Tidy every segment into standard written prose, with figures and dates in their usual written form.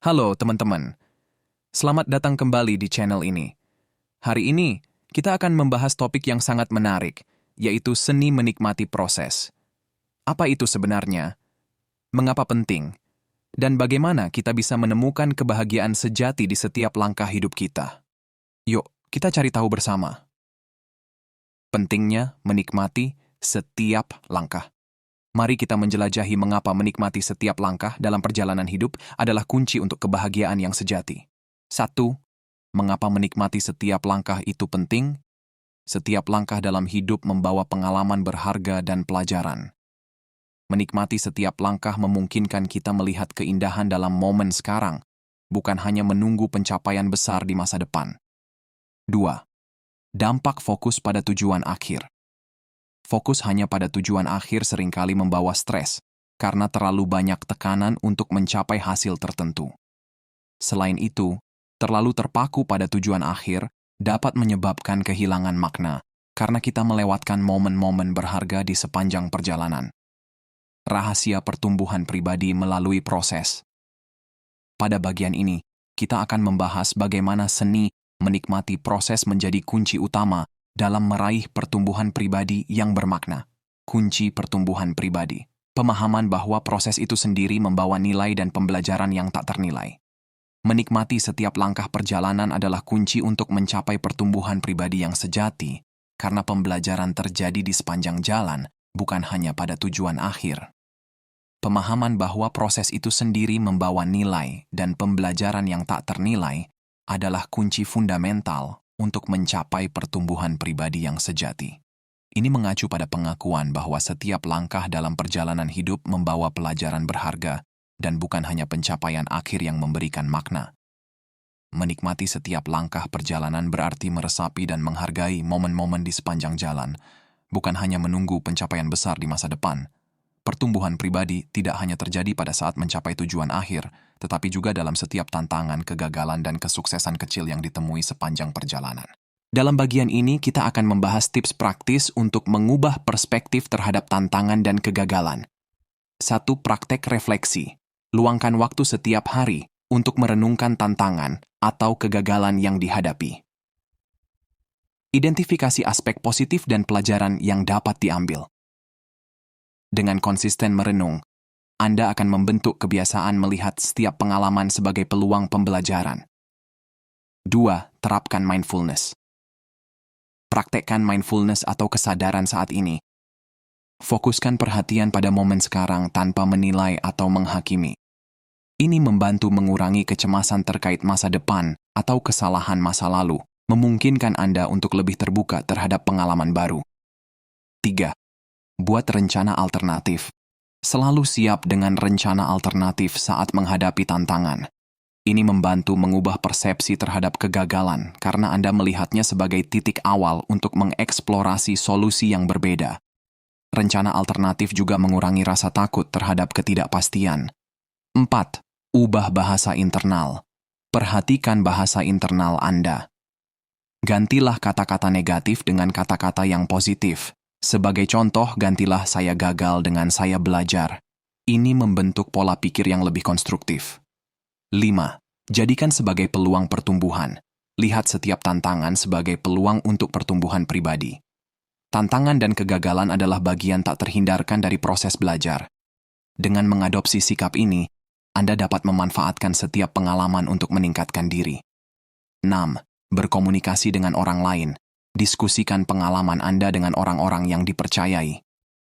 Halo teman-teman, selamat datang kembali di channel ini. Hari ini, kita akan membahas topik yang sangat menarik, yaitu seni menikmati proses. Apa itu sebenarnya? Mengapa penting? Dan bagaimana kita bisa menemukan kebahagiaan sejati di setiap langkah hidup kita? Yuk, kita cari tahu bersama. Pentingnya menikmati setiap langkah. Mari kita menjelajahi mengapa menikmati setiap langkah dalam perjalanan hidup adalah kunci untuk kebahagiaan yang sejati. 1. Mengapa menikmati setiap langkah itu penting? Setiap langkah dalam hidup membawa pengalaman berharga dan pelajaran. Menikmati setiap langkah memungkinkan kita melihat keindahan dalam momen sekarang, bukan hanya menunggu pencapaian besar di masa depan. 2. Dampak fokus pada tujuan akhir. Fokus hanya pada tujuan akhir seringkali membawa stres, karena terlalu banyak tekanan untuk mencapai hasil tertentu. Selain itu, terlalu terpaku pada tujuan akhir dapat menyebabkan kehilangan makna, karena kita melewatkan momen-momen berharga di sepanjang perjalanan. Rahasia pertumbuhan pribadi melalui proses. Pada bagian ini, kita akan membahas bagaimana seni menikmati proses menjadi kunci utama dalam meraih pertumbuhan pribadi yang bermakna. Kunci pertumbuhan pribadi. Pemahaman bahwa proses itu sendiri membawa nilai dan pembelajaran yang tak ternilai. Menikmati setiap langkah perjalanan adalah kunci untuk mencapai pertumbuhan pribadi yang sejati, karena pembelajaran terjadi di sepanjang jalan, bukan hanya pada tujuan akhir. Pemahaman bahwa proses itu sendiri membawa nilai dan pembelajaran yang tak ternilai adalah kunci fundamental untuk mencapai pertumbuhan pribadi yang sejati. Ini mengacu pada pengakuan bahwa setiap langkah dalam perjalanan hidup membawa pelajaran berharga dan bukan hanya pencapaian akhir yang memberikan makna. Menikmati setiap langkah perjalanan berarti meresapi dan menghargai momen-momen di sepanjang jalan, bukan hanya menunggu pencapaian besar di masa depan. Pertumbuhan pribadi tidak hanya terjadi pada saat mencapai tujuan akhir, tetapi juga dalam setiap tantangan, kegagalan, dan kesuksesan kecil yang ditemui sepanjang perjalanan. Dalam bagian ini, kita akan membahas tips praktis untuk mengubah perspektif terhadap tantangan dan kegagalan. 1. Praktek refleksi. Luangkan waktu setiap hari untuk merenungkan tantangan atau kegagalan yang dihadapi. Identifikasi aspek positif dan pelajaran yang dapat diambil. Dengan konsisten merenung, Anda akan membentuk kebiasaan melihat setiap pengalaman sebagai peluang pembelajaran. 2. Terapkan mindfulness. Praktekkan mindfulness atau kesadaran saat ini. Fokuskan perhatian pada momen sekarang tanpa menilai atau menghakimi. Ini membantu mengurangi kecemasan terkait masa depan atau kesalahan masa lalu, memungkinkan Anda untuk lebih terbuka terhadap pengalaman baru. 3. Buat rencana alternatif. Selalu siap dengan rencana alternatif saat menghadapi tantangan. Ini membantu mengubah persepsi terhadap kegagalan karena Anda melihatnya sebagai titik awal untuk mengeksplorasi solusi yang berbeda. Rencana alternatif juga mengurangi rasa takut terhadap ketidakpastian. 4. Ubah bahasa internal. Perhatikan bahasa internal Anda. Gantilah kata-kata negatif dengan kata-kata yang positif. Sebagai contoh, gantilah saya gagal dengan saya belajar. Ini membentuk pola pikir yang lebih konstruktif. 5. Jadikan sebagai peluang pertumbuhan. Lihat setiap tantangan sebagai peluang untuk pertumbuhan pribadi. Tantangan dan kegagalan adalah bagian tak terhindarkan dari proses belajar. Dengan mengadopsi sikap ini, Anda dapat memanfaatkan setiap pengalaman untuk meningkatkan diri. 6. Berkomunikasi dengan orang lain. Diskusikan pengalaman Anda dengan orang-orang yang dipercayai.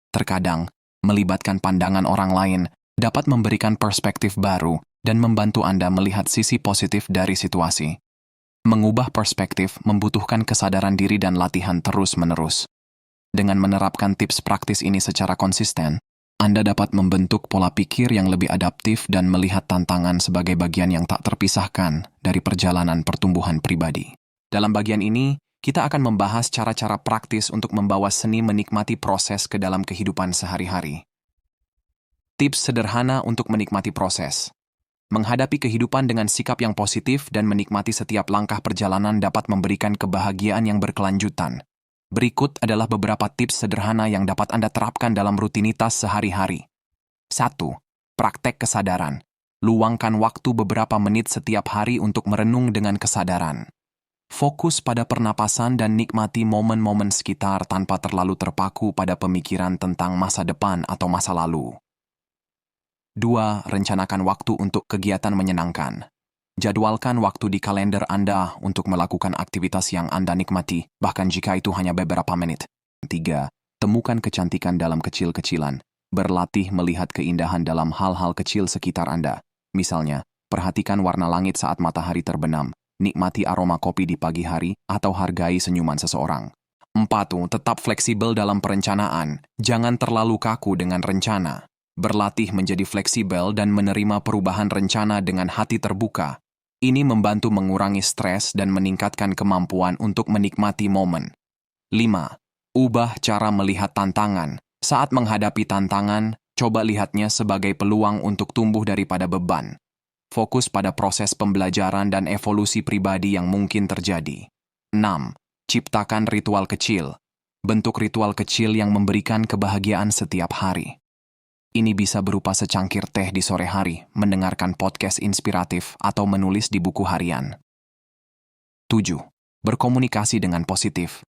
Terkadang, melibatkan pandangan orang lain dapat memberikan perspektif baru dan membantu Anda melihat sisi positif dari situasi. Mengubah perspektif membutuhkan kesadaran diri dan latihan terus-menerus. Dengan menerapkan tips praktis ini secara konsisten, Anda dapat membentuk pola pikir yang lebih adaptif dan melihat tantangan sebagai bagian yang tak terpisahkan dari perjalanan pertumbuhan pribadi. Dalam bagian ini, kita akan membahas cara-cara praktis untuk membawa seni menikmati proses ke dalam kehidupan sehari-hari. Tips sederhana untuk menikmati proses. Menghadapi kehidupan dengan sikap yang positif dan menikmati setiap langkah perjalanan dapat memberikan kebahagiaan yang berkelanjutan. Berikut adalah beberapa tips sederhana yang dapat Anda terapkan dalam rutinitas sehari-hari. 1. Praktek kesadaran. Luangkan waktu beberapa menit setiap hari untuk merenung dengan kesadaran. Fokus pada pernapasan dan nikmati momen-momen sekitar tanpa terlalu terpaku pada pemikiran tentang masa depan atau masa lalu. 2. Rencanakan waktu untuk kegiatan menyenangkan. Jadwalkan waktu di kalender Anda untuk melakukan aktivitas yang Anda nikmati, bahkan jika itu hanya beberapa menit. 3. Temukan kecantikan dalam kecil-kecilan. Berlatih melihat keindahan dalam hal-hal kecil sekitar Anda. Misalnya, perhatikan warna langit saat matahari terbenam, nikmati aroma kopi di pagi hari, atau hargai senyuman seseorang. 4. Tetap fleksibel dalam perencanaan. Jangan terlalu kaku dengan rencana. Berlatih menjadi fleksibel dan menerima perubahan rencana dengan hati terbuka. Ini membantu mengurangi stres dan meningkatkan kemampuan untuk menikmati momen. 5. Ubah cara melihat tantangan. Saat menghadapi tantangan, coba lihatnya sebagai peluang untuk tumbuh daripada beban. Fokus pada proses pembelajaran dan evolusi pribadi yang mungkin terjadi. 6. Ciptakan ritual kecil. Bentuk ritual kecil yang memberikan kebahagiaan setiap hari. Ini bisa berupa secangkir teh di sore hari, mendengarkan podcast inspiratif, atau menulis di buku harian. 7. Berkomunikasi dengan positif.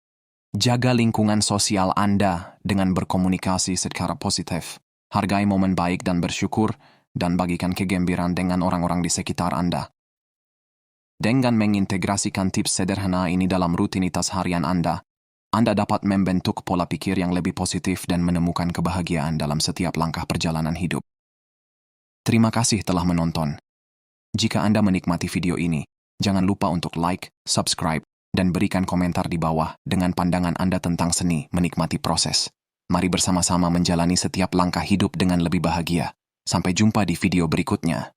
Jaga lingkungan sosial Anda dengan berkomunikasi secara positif. Hargai momen baik dan bersyukur, dan bagikan kegembiraan dengan orang-orang di sekitar Anda. Dengan mengintegrasikan tips sederhana ini dalam rutinitas harian Anda dapat membentuk pola pikir yang lebih positif dan menemukan kebahagiaan dalam setiap langkah perjalanan hidup. Terima kasih telah menonton. Jika Anda menikmati video ini, jangan lupa untuk like, subscribe, dan berikan komentar di bawah dengan pandangan Anda tentang seni menikmati proses. Mari bersama-sama menjalani setiap langkah hidup dengan lebih bahagia. Sampai jumpa di video berikutnya.